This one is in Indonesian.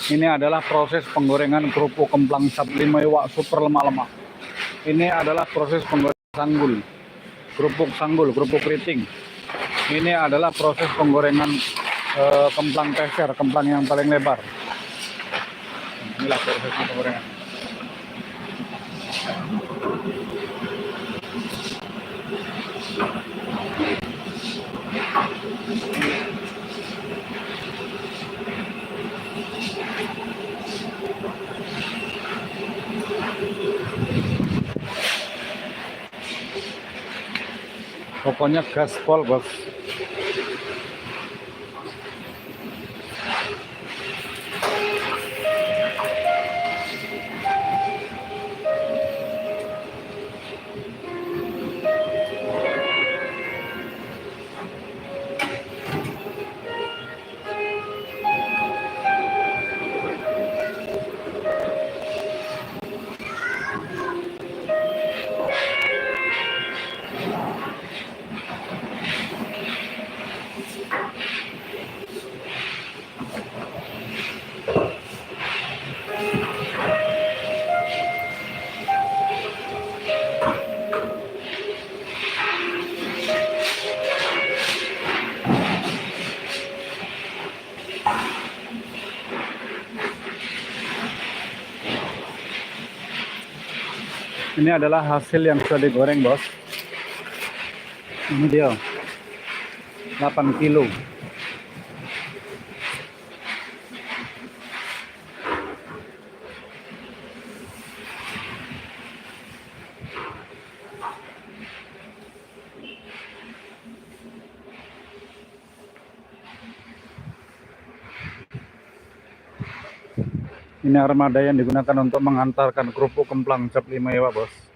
Ini adalah proses penggorengan kerupuk kemplang cap 5 iwak super lemak-lemak. Ini adalah proses penggorengan sanggul, kerupuk keriting. Ini adalah proses penggorengan kemplang peser, kemplang yang paling lebar. Inilah proses penggorengan. Pokoknya gaspol, bos. Ini adalah hasil yang sudah digoreng, bos. Ini dia, 8 kilo. Ini armada yang digunakan untuk mengantarkan kerupuk kemplang cap 5 iwak, bos.